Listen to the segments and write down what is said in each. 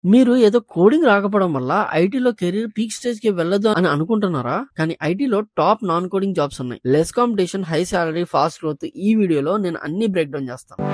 మీరు ఏదో కోడింగ్ రాకపోవడం వల్ల ఐటీలో కెరీర్ పీక్ స్టేజ్‌కి వెళ్ళదు అని అనుకుంటున్నారా? కానీ ఐటీలో టాప్ నాన్ కోడింగ్ జాబ్స్ ఉన్నాయి. Less competition, high salary, fast growth. ఈ వీడియోలో నేను అన్ని బ్రేక్ డౌన్ చేస్తాను.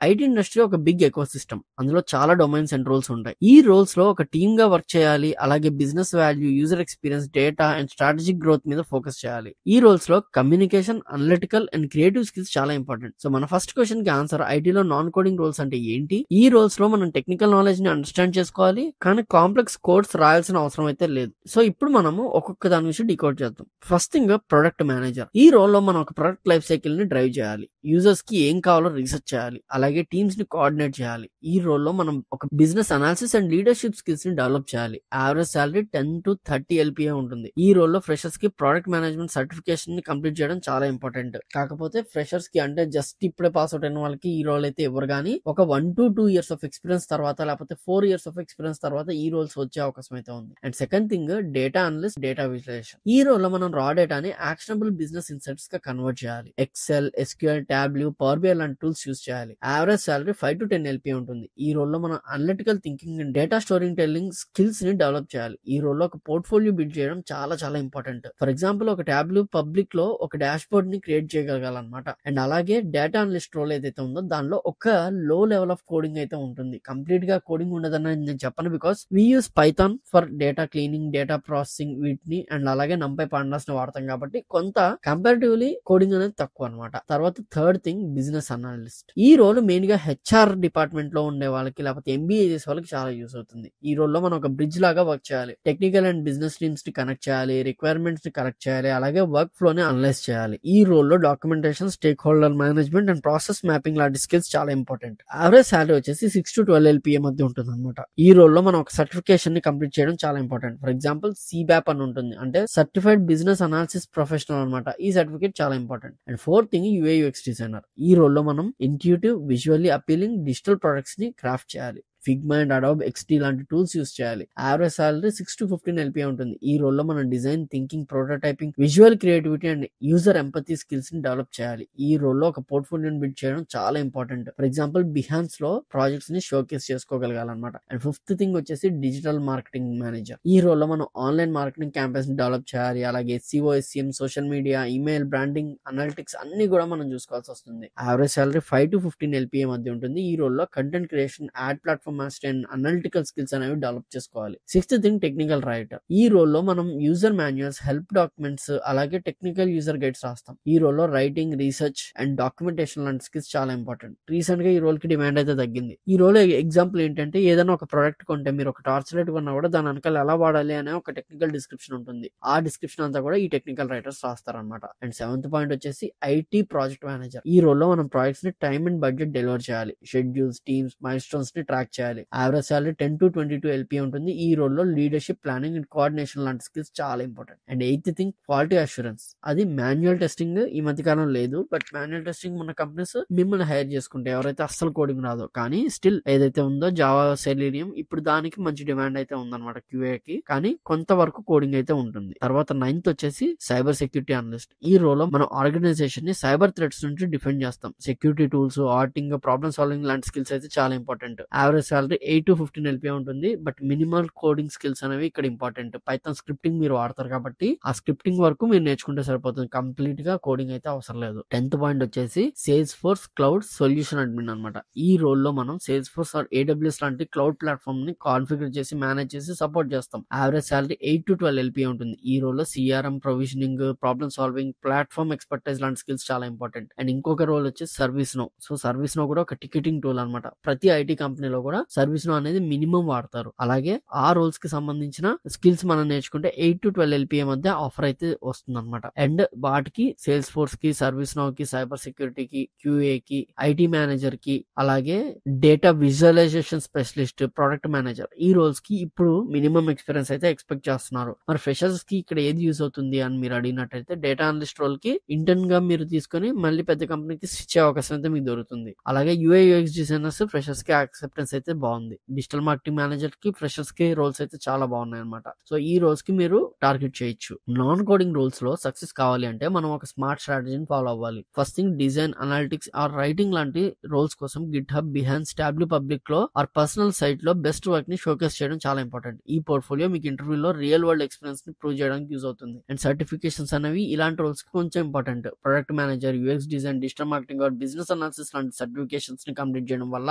ఐటీ ఇండస్ట్రీ ఒక బిగ్ ఎకోసిస్టమ్. అందులో చాలా డొమైన్స్ అండ్ రోల్స్ ఉంటాయి. ఈ రోల్స్ లో ఒక టీమ్ గా వర్క్ చేయాలి. అలాగే business value, user experience, data and strategic growth మీద ఫోకస్ చేయాలి. ఈ రోల్స్ లో communication, analytical and creative skills చాలా ఇంపార్టెంట్. సో మన ఫస్ట్ క్వశ్చన్ కి ఆన్సర్, ఐటీలో నాన్ కోడింగ్ రోల్స్ అంటే ఏంటి? ఈ రోల్స్ లో మనం టెక్నికల్ నాలెడ్జ్ ని అండర్స్టాండ్ చేసుకోవాలి, కానీ కాంప్లెక్స్ కోడ్స్ రాయాల్సిన అవసరం అయితే లేదు. సో ఇప్పుడు మనము ఒక్కొక్క దాని నుంచి డికోడ్ చేద్దాం. First thing, product manager. ఈ రోల్ లో మనం ఒక ప్రొడక్ట్ లైఫ్ సైకిల్ ని డ్రైవ్ చేయాలి. యూజర్స్ కి ఏం కావాలో రీసెర్చ్ చేయాలి, అలాగే టీమ్స్ ని కోఆర్డినేట్ చేయాలి. ఈ రోల్లో మనం ఒక business analysis and leadership skills ని డెవలప్ చేయాలి. యావరేజ్ సాలరీ 10 to 30 LPA ఉంటుంది. ఈ రోల్లో ఫ్రెషర్స్ కి ప్రొడక్ట్ మేనేజ్మెంట్ సర్టిఫికేషన్ ని కంప్లీట్ చేయడం చాలా ఇంపార్టెంట్. కాకపోతే ఫ్రెషర్స్ కి, అంటే జస్ట్ ఇప్పుడే పాస్ అవుట్ అయిన వాళ్ళకి ఈ రోల్ అయితే ఇవ్వరు, కానీ ఒక 1 to 2 years ఆఫ్ ఎక్స్పీరియన్స్ తర్వాత, లేకపోతే 4 years ఆఫ్ ఎక్స్పీరియన్స్ తర్వాత ఈ రోల్స్ వచ్చే అవకాశం అయితే ఉంది. And second thing, data analyst, data visualization. ఈ రోల్లో మనం రా డేటాని యాక్షనబుల్ బిజినెస్ ఇన్సైట్స్ గా కన్వర్ట్ చేయాలి. Excel, SQL, Tableau, power BI లాంటి టూల్స్ యూస్ చేయాలి. యావరేజ్ సాలరీ 5 to 10 LPA ఉంటుంది. ఈ రోల్లో మనం analytical thinking and data storing telling skills ని డెవలప్ చేయాలి. ఈ రోల్లో ఒక పోర్ట్ఫోలియో బిల్డ్ చేయడం చాలా చాలా ఇంపార్టెంట్. ఫర్ ఎగ్జాంపుల్, ఒక టాబ్లూ పబ్లిక్ లో ఒక డాష్ బోర్డ్ ని క్రియేట్ చేయగలగాలన్నమాట. అండ్ అలాగే డేటా అనలిస్ట్ రోల్ ఏదైతే ఉందో దానిలో ఒక లో లెవెల్ ఆఫ్ కోడింగ్ అయితే ఉంటుంది. కంప్లీట్ గా కోడింగ్ ఉండదని నేను చెప్పను, because we use Python for data cleaning, data processing వీటిని, అండ్ అలాగే నంపై పాండాస్ ని వాడతాం కాబట్టి కొంత కంపారిటివ్లీ కోడింగ్ అనేది తక్కువ అనమాట. తర్వాత థర్డ్ థింగ్, బిజినెస్ అనలిస్ట్. ఈ రోల్ మెయిన్ గా HR డిపార్ట్మెంట్ లో ఉండే వాళ్ళకి, లేకపోతే MBA చేసే వాళ్ళకి చాలా యూస్ అవుతుంది. ఈ రోల్లో మనం ఒక బ్రిడ్జ్ లాగా వర్క్ చేయాలి. టెక్నికల్ అండ్ బిజినెస్ టీమ్స్ ని కనెక్ట్ చేయాలి, రిక్వైర్మెంట్స్ ని కరెక్ట్ చేయాలి, అలాగే వర్క్ ఫ్లో ని అనలైజ్ చేయాలి. ఈ రోల్లో documentation, stake holder management and process mapping లాంటి స్కిల్స్ చాలా ఇంపార్టెంట్. యావరేజ్ సాలరీ వచ్చేసి 6 to 12 LPA మధ్య ఉంటుంది అనమాట. ఈ రోల్లో మనం ఒక సర్టిఫికేషన్ ని కంప్లీట్ చేయడం చాలా ఇంపార్టెంట్. ఫర్ ఎగ్జాంపుల్, CBAP అని ఉంటుంది, అంటే సర్టిఫైడ్ బిజినెస్ అనాలిసిస్ ప్రొఫెషనల్ అనమాట. ఈ సర్టిఫికేట్ చాలా important. And fourth thing, UX designer. ఈ రోల్లో మనం intuitive, visually appealing digital products ని క్రాఫ్ట్ చేయాలి. ఫిగ్మా అండ్ అడాబ్ XD లాంటి టూల్స్ యూస్ చేయాలి. యావరేజ్ సాలరీ 6 to 15 LPA ఉంటుంది. ఈ రోల్లో మనం design thinking, prototyping, visual creativity and user empathy skills ని డెవలప్ చేయాలి. ఈ రోల్లో ఒక పోర్ట్ఫోలియోని బిల్డ్ చేయడం చాలా ఇంపార్టెంట్. ఫర్ ఎగ్జాంపుల్, బిహాన్స్ లో ప్రాజెక్ట్స్ ని షోకేస్ చేసుకోగలగాలన్నమాట. అండ్ ఫిఫ్త్ థింగ్ వచ్చేసి డిజిటల్ మార్కెటింగ్ మేనేజర్. ఈ రోల్లో మనం ఆన్లైన్ మార్కెటింగ్ క్యాంపెయిన్స్ ని డెవలప్ చేయాలి. అలాగే SEO, SEM, social media, email, branding, analytics అన్ని కూడా మనం చూసుకోవాల్సి వస్తుంది. యావరేజ్ సాలరీ 5 to 15 LPA మధ్య ఉంటుంది. ఈ రోల్లో content creation, add platform master and analytical skills అనేవి డెవలప్ చేసుకోవాలి. Sixth thing, technical writer. ఈ రోల్లో మనం యూజర్ మాన్యువల్స్, హెల్ప్ డాక్యుమెంట్స్, అలాగే టెక్నికల్ యూజర్ గైడ్స్ రాస్తాం. ఈ రోల్లో రైటింగ్, రీసెర్చ్ అండ్ డాక్యుమెంటేషన్ లాంటి స్కిల్స్ చాలా ఇంపార్టెంట్. రీసెంట్ గా ఈ రోల్ కి డిమాండ్ అయితే తగ్గింది. ఈ రోల్ ఎగ్జాంపుల్ ఏంటంటే, ఏదైనా ఒక ప్రోడక్ట్ కొంటే, మీరు ఒక టార్చ్ లైట్ కొన్నా కూడా దాని వెనకాల ఎలా వాడాలి అనే ఒక టెక్నికల్ డిస్క్రిప్షన్ ఉంటుంది. ఆ డిస్క్రిప్షన్ అంతా కూడా ఈ టెక్నికల్ రైటర్స్ రాస్తారనమాట. అండ్ సెవెంత్ పాయింట్ వచ్చేసి IT ప్రాజెక్ట్ మేనేజర్. ఈ రోల్లో మనం ప్రాజెక్ట్స్ ని టైమ్ అండ్ బడ్జెట్ డెలివర్ చేయాలి. షెడ్యూల్స్, టీమ్స్, మైల్ స్టోన్స్ ని ట్రాక్ చేయాలి. యావరేజ్ సాలరీ 10 to 22 LPA ఉంటుంది. ఈ రోల్లో లీడర్షిప్, ప్లానింగ్ అండ్ కోఆర్డినేషన్ లాంటి స్కిల్స్ చాలా important. And eighth thing, quality assurance. అది మాన్యువల్ టెస్టింగ్ ఈ మధ్య కాలం లేదు, బట్ మాన్యువల్ టెస్టింగ్ మన కంపెనీస్ మిమ్మల్ని హైర్ చేసుకుంటే, ఎవరైతే అస్సలు కోడింగ్ రాదో కానీ స్టిల్ ఏదైతే ఉందో జావా, సెలీనియం, ఇప్పుడు దానికి మంచి డిమాండ్ అయితే ఉందన్నమాట QA కి, కానీ కొంతవరకు కోడింగ్ అయితే ఉంటుంది. తర్వాత నైన్త్ వచ్చేసి సైబర్ సెక్యూరిటీ అనలిస్ట్. ఈ రోల్లో మనం ఆర్గనైజేషన్ ని సైబర్ థ్రెట్స్ నుంచి డిఫెండ్ చేస్తాం. Security tools, auditing, problem solving లాంటి స్కిల్స్ అయితే చాలా important. Average salary 8 to 15 LPA ఉంటుంది. బట్ మినిమల్ కోడింగ్ స్కిల్స్ అనేవి ఇక్కడ ఇంపార్టెంట్. పైథాన్ స్క్రిప్టింగ్ మీరు వాడతారు కాబట్టి ఆ స్క్రిప్టింగ్ వరకు మీరు నేర్చుకుంటే సరిపోతుంది. కంప్లీట్ గా కోడింగ్ అయితే అవసరం లేదు. 10th పాయింట్ వచ్చేసి Salesforce cloud solution admin అనమాట. ఈ రోల్లో మనం సేల్స్ ఫోర్స్ ఆర్ AWS లాంటి క్లౌడ్ ప్లాట్ఫామ్ ని కాన్ఫిగర్ చేసి, మేనేజ్ చేసి, సపోర్ట్ చేస్తాం. యావరేజ్ సాలరీ 8 to 12 LPA ఉంటుంది. ఈ రోల్లో CRM, provisioning, problem solving, platform expertise లాంటి స్కిల్స్ చాలా ఇంపార్టెంట్. అండ్ ఇంకొక రోల్ వచ్చేసి ServiceNow. So ServiceNow కూడా ఒక టికెటింగ్ టూల్ అనమాట. ప్రతి IT కంపెనీలో కూడా సర్వీస్ నో అనేది మినిమం వాడతారు. అలాగే ఆ రోల్స్ కి సంబంధించిన స్కిల్స్ మనం నేర్చుకుంటే 8 to 12 LPA మధ్య ఆఫర్ అయితే వస్తుంది అనమాట. అండ్ వాటికి సేల్స్ ఫోర్స్ కి, సర్వీస్ నో కి, సైబర్ సెక్యూరిటీకి, QA కి, IT మేనేజర్ కి, అలాగే data visualization specialist, product manager, ఈ రోల్స్ కి ఇప్పుడు మినిమం ఎక్స్పీరియన్స్ అయితే ఎక్స్పెక్ట్ చేస్తున్నారు. మరి ఫ్రెషర్స్ కి ఇక్కడ ఏది యూజ్ అవుతుంది అని మీరు అడిగినట్టయితే, డేటా అనలిస్ట్ రోల్ కి ఇంటర్న్ గా మీరు తీసుకొని మళ్ళీ పెద్ద కంపెనీకి స్విచ్ అయ్యే అవకాశం అయితే మీకు దొరుకుతుంది. అలాగే UI UX డిజైనర్స్ ఫ్రెషర్స్ కి యాక్సెప్టెన్స్ అయితే అయితే బాగుంది. డిజిటల్ మార్కెటింగ్ మేనేజర్ కి ఫ్రెషర్స్ కి రోల్స్ అయితే చాలా బాగున్నాయి అనమాట. సో ఈ రోల్స్ కి మీరు టార్గెట్ చేయొచ్చు. నాన్ కోడింగ్ రోల్స్ లో సక్సెస్ కావాలి అంటే మనం ఒక స్మార్ట్ స్ట్రాటజీని ఫాలో అవ్వాలి. First thing design, analytics or writing లాంటి రోల్స్ కోసం GitHub, Behance, Tableau public లో ఆర్ పర్సనల్ సైట్ లో బెస్ట్ వర్క్ ని షోకేస్ చేయడం చాలా ఇంపార్టెంట్. ఈ పోర్ట్ఫోలియో మీకు ఇంటర్వ్యూలో రియల్ వరల్డ్ ఎక్స్పీరియన్స్ ని ప్రూవ్ చేయడానికి యూజ్ అవుతుంది. అండ్ సర్టిఫికేషన్స్ అనేవి ఇలాంటి రోల్స్ కి కొంచెం important. Product manager, UX design, digital marketing or business analysis లాంటి సర్టిఫికేషన్స్ ని కంప్లీట్ చేయడం వల్ల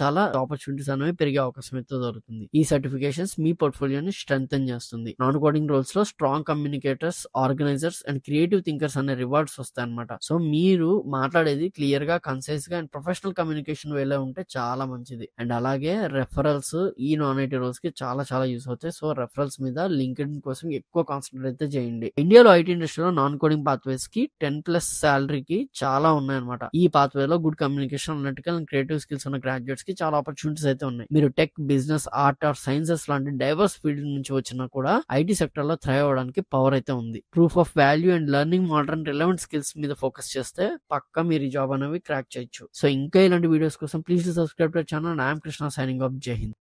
చాలా ఆపర్చునిటీస్ అనేవి పెరిగే అవకాశం అయితే దొరుకుతుంది. ఈ సర్టిఫికేషన్స్ మీ పోర్ట్ఫోలియోని స్ట్రెంగ్తెన్ చేస్తుంది. నాన్ కోడింగ్ రోల్స్ లో strong communicators, organisers and creative thinkers అనే రివార్డ్స్ వస్తాయి అనమాట. సో మీరు మాట్లాడేది క్లియర్ గా, కన్సైజ్ గా అండ్ ప్రొఫెషనల్ కమ్యూనికేషన్ వేలో ఉంటే చాలా మంచిది. అండ్ అలాగే రెఫరల్స్ ఈ నాన్ ఐటీ రోల్స్ కి చాలా యూస్ అవుతాయి. సో రెఫరల్స్ మీద లింక్డ్ఇన్ కోసం ఎక్కువ కాన్సన్ట్రేట్ అయితే చేయండి. ఇండియాలో ఐటీ ఇండస్ట్రీలో నాన్ కోడింగ్ పాత్వేస్ కి 10+ శాలరీకి చాలా ఉన్నాయన్నమాట. ఈ పాత్వే లో good communication, analytical and creative skills ఉన్న గ్రాడ్యుయేట్స్ కి చాలా ఆపర్చునిటీస్ అయితే ఉన్నాయి. మీరు tech, business, art or sciences లాంటి డైవర్స్ ఫీల్డ్ నుంచి వచ్చినా కూడా ఐటీ సెక్టర్ లో థ్రైవ్ అవడానికి పవర్ అయితే ఉంది. Proof of value and learning modern relevant skills మీద ఫోకస్ చేస్తే పక్కా మీరు ఈ జాబ్ అనేవి క్రాక్ చేయొచ్చు. సో ఇంకా ఇలాంటి వీడియోస్ కోసం please subscribe to channel. I'm Krishna, signing off. జై హింద్.